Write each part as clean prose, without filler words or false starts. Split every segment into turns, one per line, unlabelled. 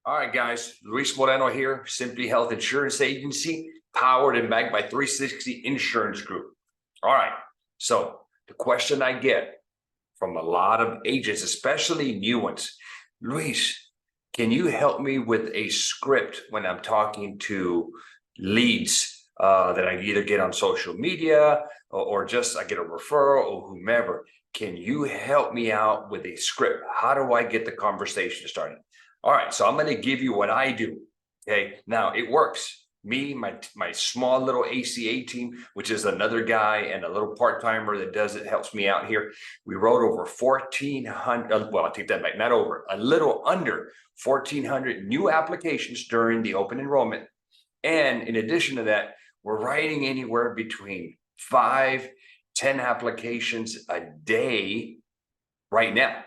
All right, guys, Luis Moreno here, Simply Health Insurance Agency, powered and backed by 360 Insurance Group. All right, so the question I get from a lot of agents, especially new ones, Luis, can you help me with a script when I'm talking to leads that I either get on social media or just I get a referral or whomever? Can you help me out with a script? How do I get the conversation started? All right, so I'm going to give you what I do. Okay, now it works. Me, my small little ACA team, which is another guy and a little part-timer that does it, helps me out here. We wrote over 1,400, well, I'll take that back, not over, a little under 1,400 new applications during the open enrollment. And in addition to that, we're writing anywhere between 5-10 applications a day right now.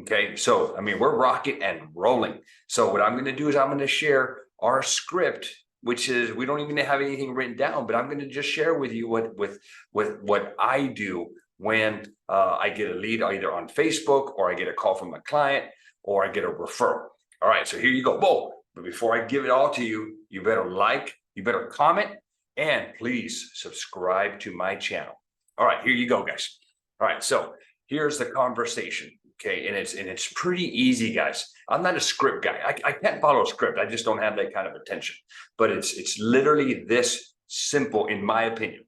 Okay, so I mean, we're rocking and rolling. So what I'm going to do is I'm going to share our script, which is we don't even have anything written down, but I'm going to just share with you what I do when I get a lead either on Facebook or I get a call from a client or I get a referral. All right, so here you go. Whoa, but before I give it all to you, you better like, you better comment, and please subscribe to my channel. All right, here you go, guys. All right, so here's the conversation. Okay, and it's pretty easy, guys. I'm not a script guy. I can't follow a script. I just don't have that kind of attention. But it's literally this simple, in my opinion.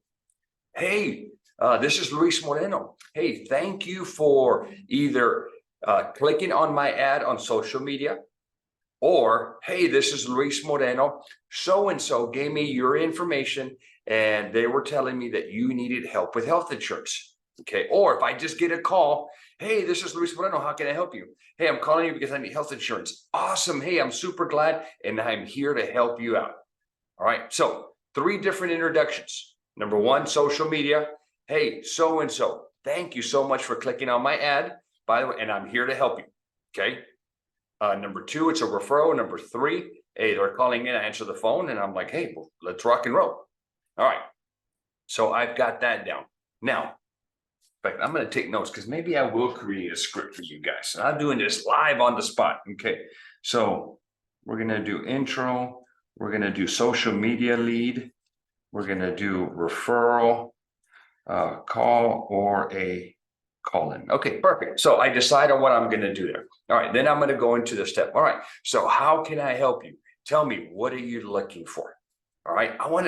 Hey, this is Luis Moreno. Hey, thank you for either clicking on my ad on social media, or hey, this is Luis Moreno. So-and-so gave me your information, and they were telling me that you needed help with health insurance. Okay, or if I just get a call, hey, this is Luis Moreno, how can I help you? Hey, I'm calling you because I need health insurance. Awesome. Hey, I'm super glad, and I'm here to help you out. All right, so 3 different introductions. Number 1, social media. Hey, so-and-so, thank you so much for clicking on my ad, by the way, and I'm here to help you. Okay. Number 2, it's a referral. Number 3, hey, they're calling in, I answer the phone, and I'm like, hey, well, let's rock and roll. All right, so I've got that down. Now, I'm going to take notes because maybe I will create a script for you guys. I'm doing this live on the spot. Okay, so we're going to do intro. We're going to do social media lead. We're going to do referral, call, or a call in. Okay, perfect. So I decide on what I'm going to do there. All right, then I'm going to go into the step. All right, so how can I help you? Tell me, what are you looking for? All right, I want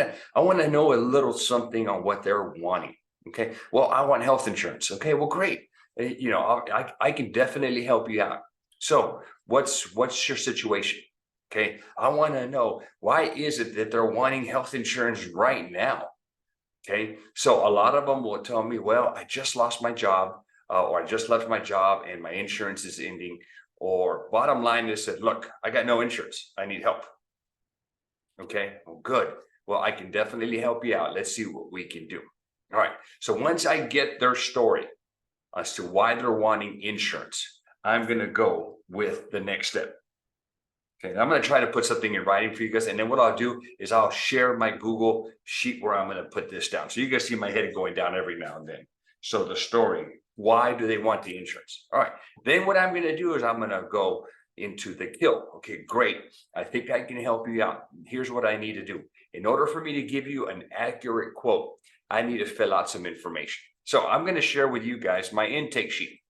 to know a little something on what they're wanting. Okay, well, I want health insurance. Okay, well, great. You know, I can definitely help you out. So what's your situation? Okay, I want to know, why is it that they're wanting health insurance right now? Okay, so a lot of them will tell me, well, I just lost my job, or I just left my job and my insurance is ending. Or bottom line is that, look, I got no insurance. I need help. Okay, well, good. Well, I can definitely help you out. Let's see what we can do. All right, so once I get their story as to why they're wanting insurance, I'm going to go with the next step. Okay, I'm going to try to put something in writing for you guys, and then what I'll do is I'll share my Google sheet where I'm going to put this down. So you guys see my head going down every now and then. So the story, why do they want the insurance? All right, then what I'm going to do is I'm going to go into the kill. Okay, great. I think I can help you out. Here's what I need to do. In order for me to give you an accurate quote, I need to fill out some information. So I'm going to share with you guys my intake sheet.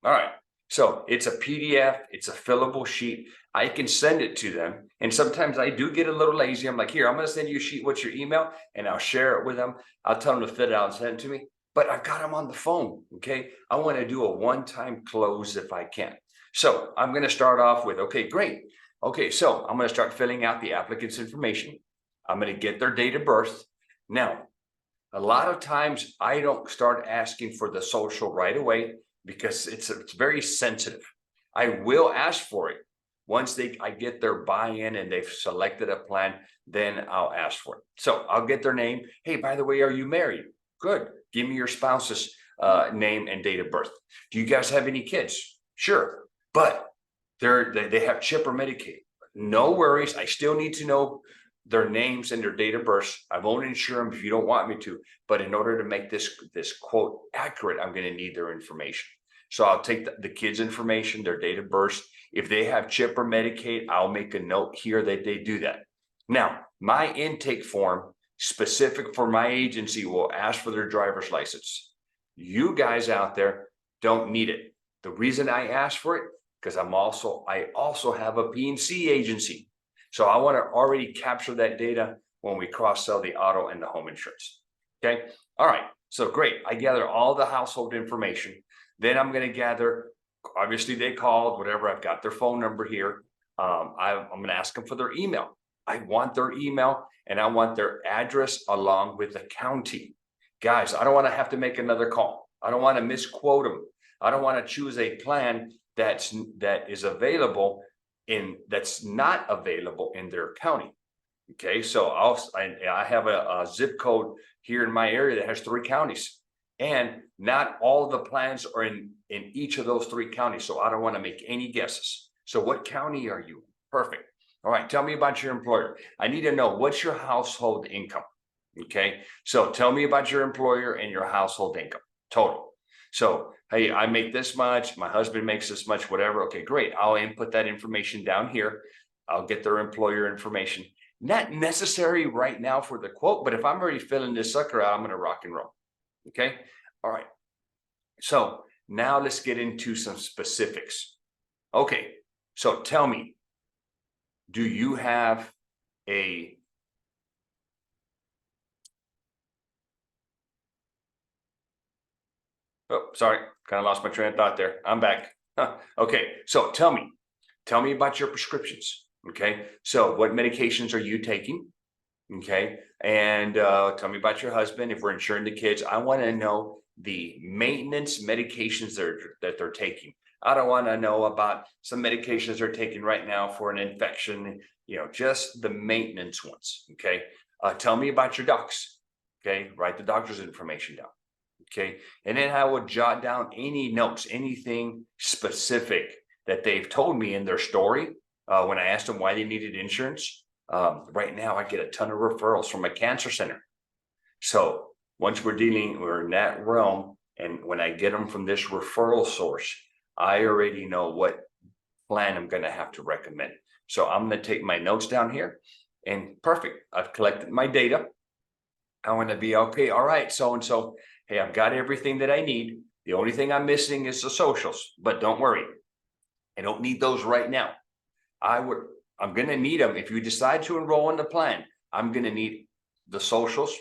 All right. So it's a PDF. It's a fillable sheet. I can send it to them. And sometimes I do get a little lazy. I'm like, here, I'm going to send you a sheet. What's your email? And I'll share it with them. I'll tell them to fill it out and send it to me. But I've got them on the phone. Okay. I want to do a one-time close if I can. So I'm going to start off with, okay, great. Okay. So I'm going to start filling out the applicant's information. I'm going to get their date of birth. Now, a lot of times I don't start asking for the social right away because it's very sensitive. I will ask for it once I get their buy-in and they've selected a plan, then I'll ask for it. So I'll get their name. Hey, by the way, are you married? Good. Give me your spouse's name and date of birth. Do you guys have any kids? Sure, but they have CHIP or Medicaid. No worries. I still need to know their names and their date of birth. I won't insure them if you don't want me to, but in order to make this quote accurate, I'm going to need their information. So I'll take the kids' information, their date of birth. If they have CHIP or Medicaid, I'll make a note here that they do that. Now, my intake form specific for my agency will ask for their driver's license. You guys out there don't need it. The reason I ask for it, because I also have a P&C agency. So I want to already capture that data when we cross-sell the auto and the home insurance. Okay. All right. So great. I gather all the household information. Then I'm going to gather, obviously they called, whatever. I've got their phone number here. I'm going to ask them for their email. I want their email and I want their address along with the county. Guys, I don't want to have to make another call. I don't want to misquote them. I don't want to choose a plan that is available that's not available in their county. Okay, so I have a zip code here in my area that has 3 counties, and not all the plans are in each of those 3 counties. So I don't want to make any guesses. So what county are you in? Perfect. All right, tell me about your employer. I need to know, what's your household income? Okay, so tell me about your employer and your household income total. So, hey, I make this much, my husband makes this much, whatever. Okay, great. I'll input that information down here. I'll get their employer information. Not necessary right now for the quote, but if I'm already filling this sucker out, I'm going to rock and roll. Okay. All right. So now let's get into some specifics. Okay. So tell me, do you have a oh, sorry, kind of lost my train of thought there. I'm back. Okay. So tell me about your prescriptions. Okay. So what medications are you taking? Okay. And tell me about your husband. If we're insuring the kids, I want to know the maintenance medications that they're taking. I don't want to know about some medications they're taking right now for an infection, just the maintenance ones. Okay. Tell me about your docs. Okay. Write the doctor's information down. Okay. And then I would jot down any notes, anything specific that they've told me in their story. When I asked them why they needed insurance, right now I get a ton of referrals from a cancer center. So once we're in that realm, and when I get them from this referral source, I already know what plan I'm going to have to recommend. So I'm going to take my notes down here, and perfect. I've collected my data. I want to be okay. All right, so-and-so, hey, I've got everything that I need. The only thing I'm missing is the socials, but don't worry. I don't need those right now. I'm going to need them. If you decide to enroll in the plan, I'm going to need the socials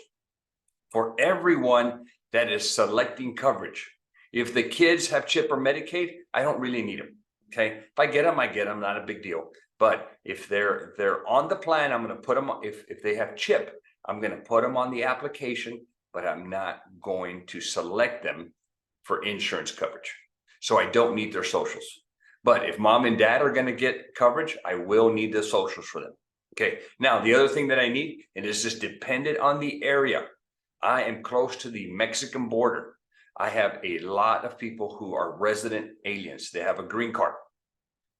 for everyone that is selecting coverage. If the kids have CHIP or Medicaid, I don't really need them. Okay. If I get them, I get them, not a big deal. But if they're on the plan, I'm going to put them, if they have CHIP, I'm going to put them on the application, but I'm not going to select them for insurance coverage. So I don't need their socials. But if mom and dad are going to get coverage, I will need the socials for them. Okay. Now, the other thing that I need, and this is dependent on the area. I am close to the Mexican border. I have a lot of people who are resident aliens. They have a green card.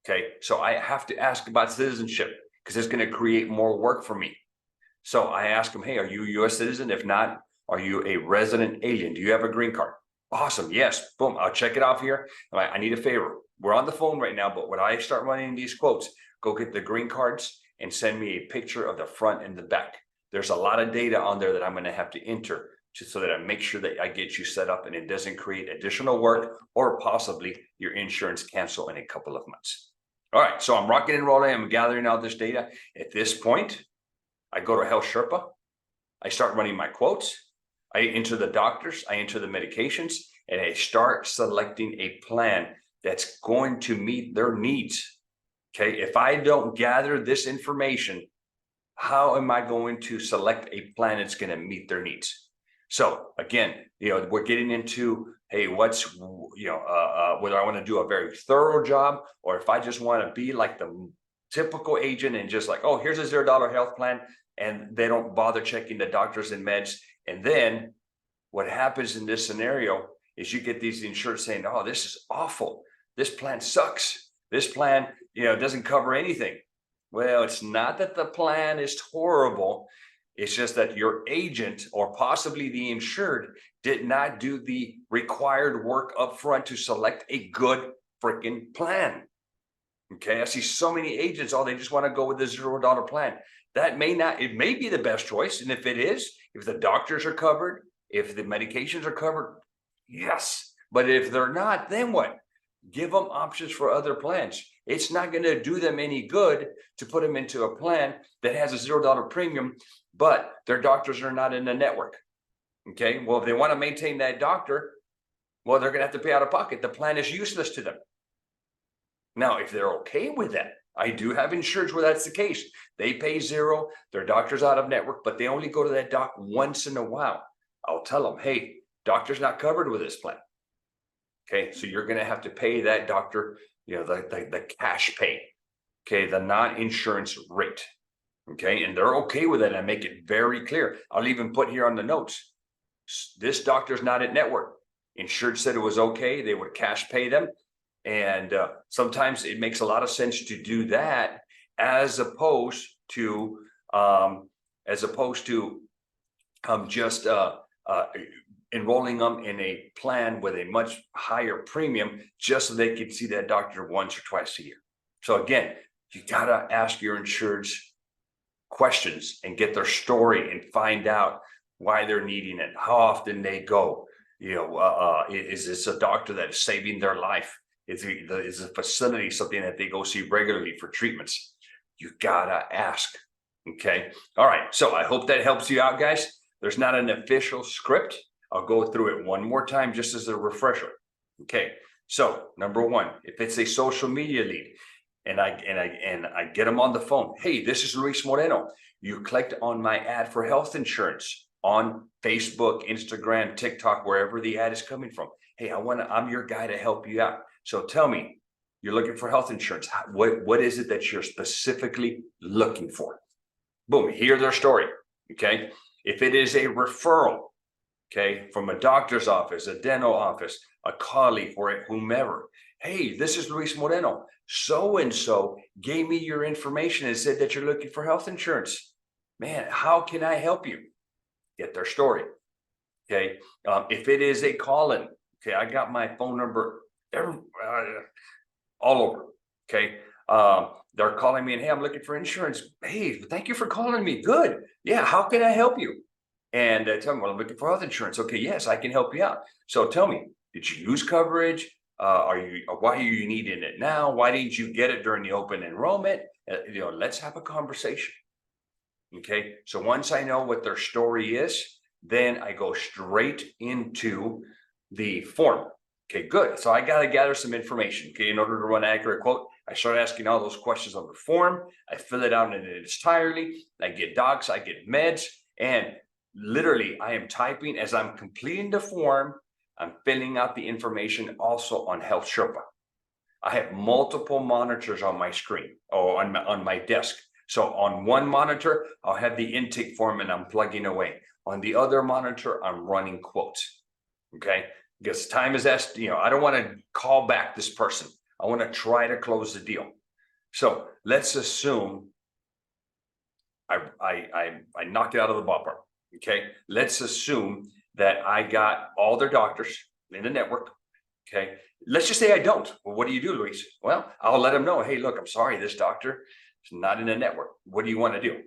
Okay. So I have to ask about citizenship because it's going to create more work for me. So I ask them, hey, are you a U.S. citizen? If not, are you a resident alien? Do you have a green card? Awesome. Yes. Boom. I'll check it off here. I need a favor. We're on the phone right now, but when I start running these quotes, go get the green cards and send me a picture of the front and the back. There's a lot of data on there that I'm going to have to enter so that I make sure that I get you set up and it doesn't create additional work or possibly your insurance cancel in a couple of months. All right. So I'm rocking and rolling. I'm gathering all this data. At this point, I go to Health Sherpa. I start running my quotes. I enter the doctors. I enter the medications, and I start selecting a plan that's going to meet their needs. Okay. If I don't gather this information, how am I going to select a plan that's going to meet their needs? So again, we're getting into, hey, whether I want to do a very thorough job, or if I just want to be like the typical agent and just like, oh, here's a $0 health plan, and they don't bother checking the doctors and meds. And then what happens in this scenario is you get these insurers saying, oh, this is awful. This plan sucks. This plan, doesn't cover anything. Well, it's not that the plan is horrible. It's just that your agent or possibly the insured did not do the required work up front to select a good freaking plan. Okay, I see so many agents, oh, they just want to go with the $0 plan. That may not, it may be the best choice. And if it is, if the doctors are covered, if the medications are covered, yes. But if they're not, then what? Give them options for other plans. It's not going to do them any good to put them into a plan that has a $0 premium, but their doctors are not in the network. Okay, well, if they want to maintain that doctor, well, they're going to have to pay out of pocket. The plan is useless to them. Now, if they're okay with that, I do have insurance where that's the case. They pay $0, their doctor's out of network, but they only go to that doc once in a while. I'll tell them, hey, doctor's not covered with this plan. Okay, so you're going to have to pay that doctor, the cash pay, okay, the non-insurance rate. Okay, and they're okay with it. I make it very clear. I'll even put here on the notes, this doctor's not at network. Insured said it was okay. They would cash pay them. And sometimes it makes a lot of sense to do that as opposed to just enrolling them in a plan with a much higher premium just so they can see that doctor once or twice a year. So again, you gotta ask your insureds questions and get their story and find out why they're needing it, how often they go. Is this a doctor that is saving their life? Is a facility something that they go see regularly for treatments? You gotta ask. Okay. All right. So I hope that helps you out, guys. There's not an official script. I'll go through it one more time just as a refresher. Okay. So number one, if it's a social media lead and I get them on the phone, hey, this is Luis Moreno. You clicked on my ad for health insurance on Facebook, Instagram, TikTok, wherever the ad is coming from. Hey, I'm your guy to help you out. So tell me, you're looking for health insurance. What is it that you're specifically looking for? Boom, hear their story. Okay. If it is a referral, okay, from a doctor's office, a dental office, a colleague, or whomever, hey, this is Luis Moreno. So-and-so gave me your information and said that you're looking for health insurance. Man, how can I help you? Get their story. Okay. If it is a call-in, okay, I got my phone number all over. Okay. They're calling me and, hey, I'm looking for insurance. Hey, thank you for calling me. Good. Yeah. How can I help you? And tell me, well, I'm looking for health insurance. Okay. Yes, I can help you out. So tell me, did you lose coverage? Why are you needing it now? Why didn't you get it during the open enrollment? Let's have a conversation. Okay. So once I know what their story is, then I go straight into the form. Okay, good. So I got to gather some information. Okay, in order to run an accurate quote, I start asking all those questions on the form. I fill it out in its entirety. I get docs, I get meds, and literally I am typing as I'm completing the form. I'm filling out the information also on Health Sherpa. I have multiple monitors on my screen or on my desk. So on one monitor, I'll have the intake form and I'm plugging away. On the other monitor, I'm running quotes. Okay. Because time is asked, I don't want to call back this person. I want to try to close the deal. So let's assume I knocked it out of the ballpark. Okay. Let's assume that I got all their doctors in the network. Okay. Let's just say I don't. Well, what do you do, Luis? Well, I'll let them know. Hey, look, I'm sorry, this doctor is not in the network. What do you want to do?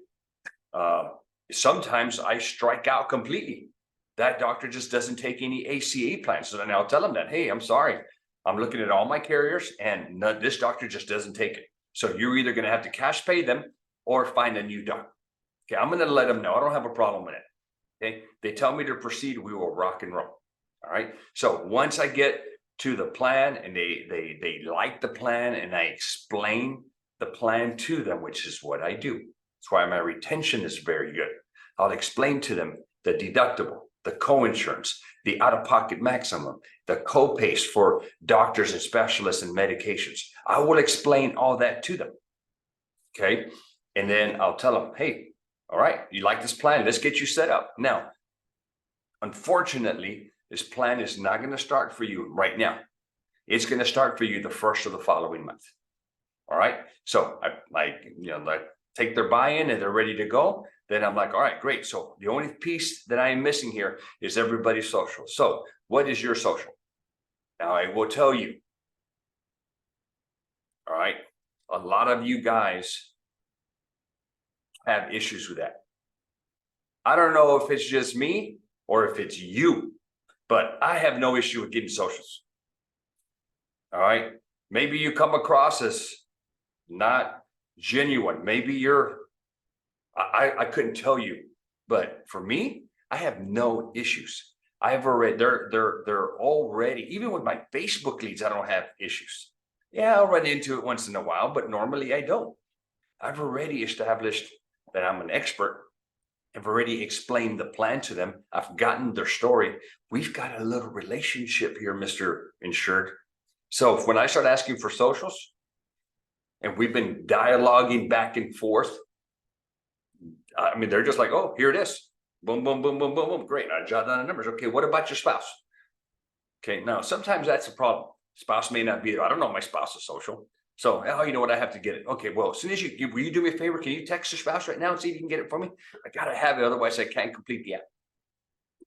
Sometimes I strike out completely. That doctor just doesn't take any ACA plans. So then I'll tell them that, hey, I'm sorry. I'm looking at all my carriers and this doctor just doesn't take it. So you're either going to have to cash pay them or find a new doctor. Okay, I'm going to let them know. I don't have a problem with it. Okay, they tell me to proceed, we will rock and roll. All right. So once I get to the plan and they like the plan and I explain the plan to them, which is what I do. That's why my retention is very good. I'll explain to them the deductible, the co-insurance, the out-of-pocket maximum, the co-pays for doctors and specialists and medications. I will explain all that to them. Okay. And then I'll tell them, hey, all right, you like this plan? Let's get you set up. Now, unfortunately, this plan is not going to start for you right now. It's going to start for you the first of the following month. All right. So take their buy-in and they're ready to go, then I'm like, all right, great. So the only piece that I am missing here is everybody's social. So what is your social? Now I will tell you, all right, a lot of you guys have issues with that. I don't know if it's just me or if it's you, but I have no issue with getting socials. All right. Maybe you come across as not genuine. Maybe you're, I couldn't tell you, but for me, I have no issues. I've already, they're already, even with my Facebook leads, I don't have issues. Yeah, I'll run into it once in a while, but normally I don't. I've already established that I'm an expert. I've already explained the plan to them. I've gotten their story. We've got a little relationship here, Mr. Insured. So when I start asking for socials, and we've been dialoguing back and forth, I mean, they're just like, oh, here it is. Boom, boom, boom, boom, boom, boom. Great. I jot down the numbers. Okay, what about your spouse? Okay, now sometimes that's a problem. Spouse may not be there. I don't know my spouse's social. So, oh, you know what? I have to get it. Okay, well, as soon as will you do me a favor? Can you text your spouse right now and see if you can get it for me? I got to have it. Otherwise, I can't complete the app.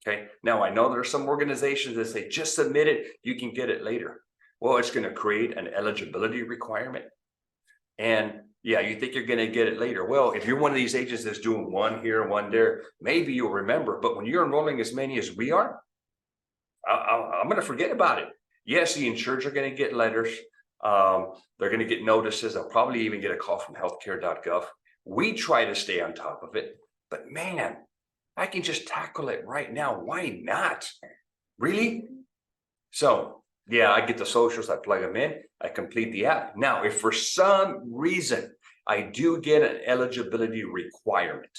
Okay, now I know there are some organizations that say just submit it. You can get it later. Well, it's going to create an eligibility requirement. And yeah, you think you're going to get it later. Well, if you're one of these agents that's doing one here, one there, maybe you'll remember. But when you're enrolling as many as we are, I'm going to forget about it. Yes, the insureds are going to get letters. They're going to get notices. They'll probably even get a call from healthcare.gov. We try to stay on top of it. But man, I can just tackle it right now. Why not? Really? So yeah, I get the socials, I plug them in, I complete the app. Now, if for some reason I do get an eligibility requirement,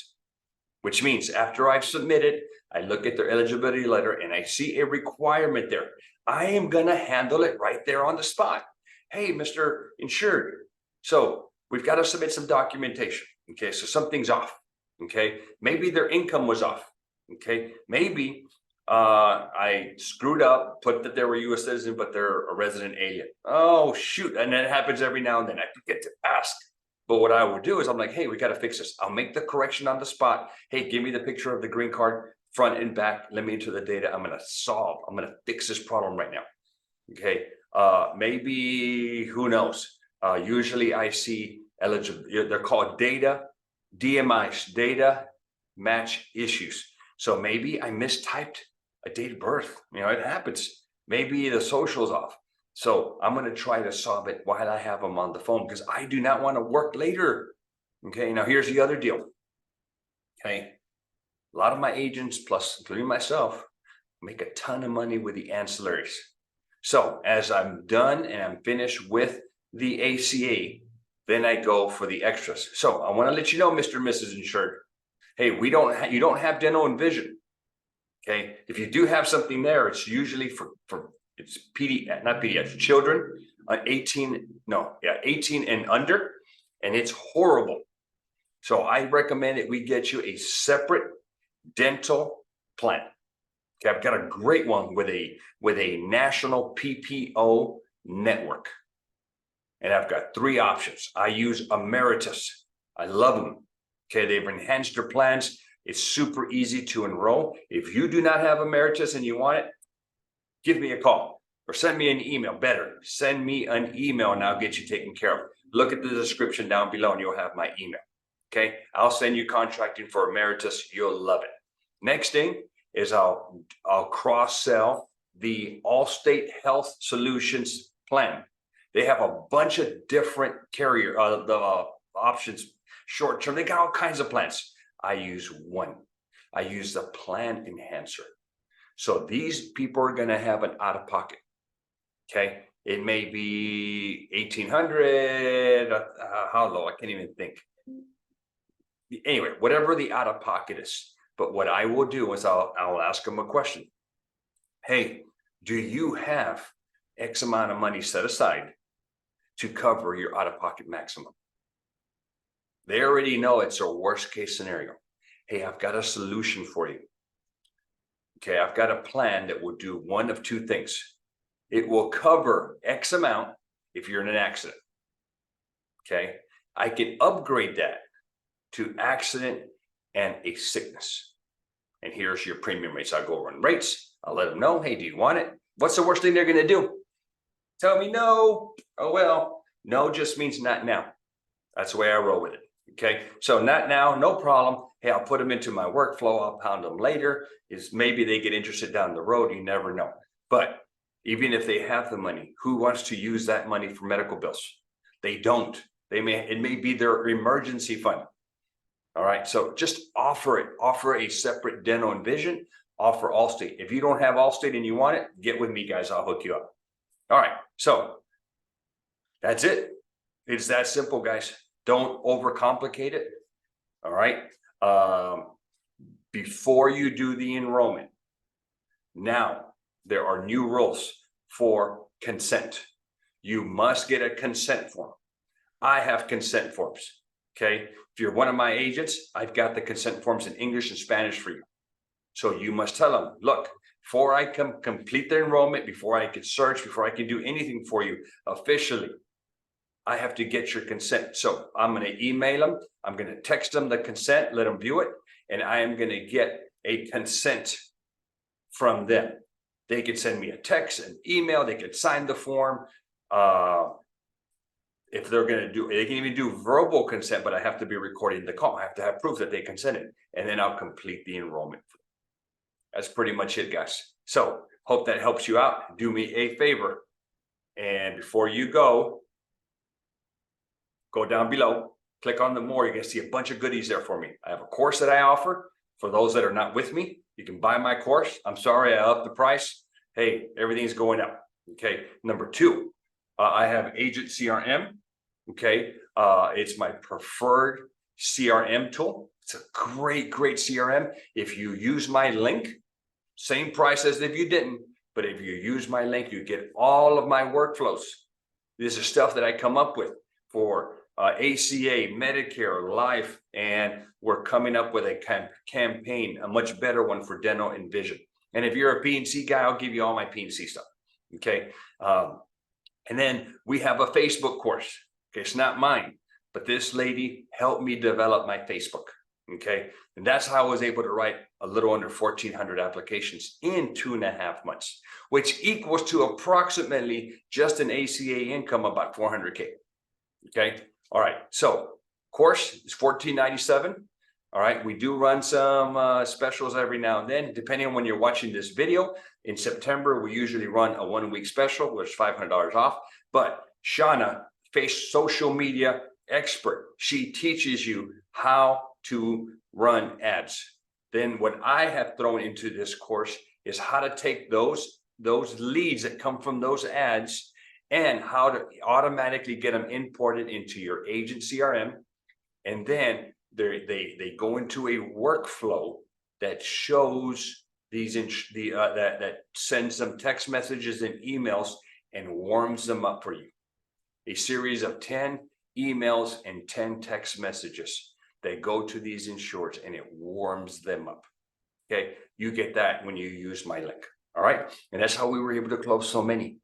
which means after I've submitted, I look at their eligibility letter and I see a requirement there, I am going to handle it right there on the spot. Hey, Mr. Insured, so we've got to submit some documentation. Okay, so something's off. Okay, maybe their income was off. Okay, maybe I screwed up, put that they were a U.S. citizen, but they're a resident alien. Oh, shoot. And that happens every now and then. I forget to ask. But what I will do is I'm like, hey, we got to fix this. I'll make the correction on the spot. Hey, give me the picture of the green card, front and back. Let me enter the data. I'm going to fix this problem right now. Okay. Maybe, who knows? Usually I see eligible, they're called DMIs, data match issues. So maybe I mistyped a date of birth. You know, it happens. Maybe the social's off. So I'm going to try to solve it while I have them on the phone because I do not want to work later. Okay, now here's the other deal. Okay, a lot of my agents, plus including myself, make a ton of money with the ancillaries. So as I'm done and I'm finished with the ACA, then I go for the extras. So I want to let you know, Mr. and Mrs. Insured, hey, you don't have dental and vision. Okay, if you do have something there, it's usually for it's not pediatrics, children 18 and under, and it's horrible. So I recommend that we get you a separate dental plan. Okay, I've got a great one with a national PPO network, and I've got 3 options. I use Emeritus. I love them. Okay, they've enhanced their plans. It's super easy to enroll. If you do not have Emeritus and you want it, give me a call or send me an email. Better, send me an email and I'll get you taken care of. Look at the description down below and you'll have my email. Okay, I'll send you contracting for Emeritus. You'll love it. Next thing is I'll cross-sell the Allstate Health Solutions plan. They have a bunch of different carrier options, short-term. They got all kinds of plans. I use one. I use the plan enhancer. So these people are going to have an out-of-pocket. Okay, it may be 1,800. How low? I can't even think. Anyway, whatever the out-of-pocket is. But what I will do is I'll ask them a question. Hey, do you have X amount of money set aside to cover your out-of-pocket maximum? They already know it's a worst case scenario. Hey, I've got a solution for you. Okay, I've got a plan that will do one of 2 things. It will cover X amount if you're in an accident. Okay, I can upgrade that to accident and a sickness. And here's your premium rates. I'll go run rates. I'll let them know, hey, do you want it? What's the worst thing they're going to do? Tell me no. Oh, well, no just means not now. That's the way I roll with it. Okay, so not now, no problem. Hey, I'll put them into my workflow. I'll pound them later. Is maybe they get interested down the road. You never know. But even if they have the money, who wants to use that money for medical bills? They don't. It may be their emergency fund. All right, so just offer it. Offer a separate dental and vision. Offer Allstate. If you don't have Allstate and you want it, get with me, guys. I'll hook you up. All right, so that's it. It's that simple, guys. Don't overcomplicate it. All right. Before you do the enrollment, now there are new rules for consent. You must get a consent form. I have consent forms. Okay. If you're one of my agents, I've got the consent forms in English and Spanish for you. So you must tell them, look, before I complete the enrollment, before I can search, before I can do anything for you officially, I have to get your consent. So I'm going to email them. I'm going to text them the consent, let them view it. And I am going to get a consent from them. They could send me a text, an email. They could sign the form. If they're going to do, they can even do verbal consent, but I have to be recording the call. I have to have proof that they consented, and then I'll complete the enrollment. That's pretty much it, guys. So hope that helps you out. Do me a favor. And before you go down below, click on the more. You're going to see a bunch of goodies there for me. I have a course that I offer for those that are not with me. You can buy my course. I'm sorry, I upped the price. Hey, everything's going up. Okay. Number two, I have Agent CRM. Okay. It's my preferred CRM tool. It's a great CRM. If you use my link, same price as if you didn't, but if you use my link, you get all of my workflows. This is stuff that I come up with for ACA, Medicare, life, and we're coming up with a campaign, a much better one for dental and vision. And if you're a P&C guy, I'll give you all my P&C stuff. Okay. And then we have a Facebook course. Okay. It's not mine, but this lady helped me develop my Facebook. Okay. And that's how I was able to write a little under 1,400 applications in 2.5 months, which equals to approximately just an ACA income about $400K. Okay. All right. So course is $14.97. All right. We do run some specials every now and then, depending on when you're watching this video. In September, we usually run a 1-week special, which is $500 off. But Shauna, social media expert, she teaches you how to run ads. Then what I have thrown into this course is how to take those leads that come from those ads and how to automatically get them imported into your agent CRM. And then they go into a workflow that shows these that sends them text messages and emails and warms them up for you. A series of 10 emails and 10 text messages. They go to these insureds and it warms them up. Okay, you get that when you use my link. All right, and that's how we were able to close so many.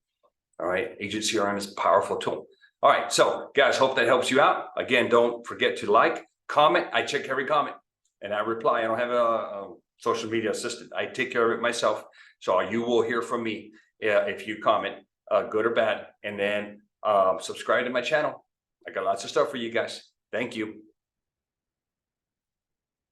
All right, Agent CRM is a powerful tool. All right, so guys, hope that helps you out. Again, don't forget to like, comment. I check every comment and I reply. I don't have a social media assistant. I take care of it myself. So you will hear from me if you comment, good or bad, and then subscribe to my channel. I got lots of stuff for you guys. Thank you.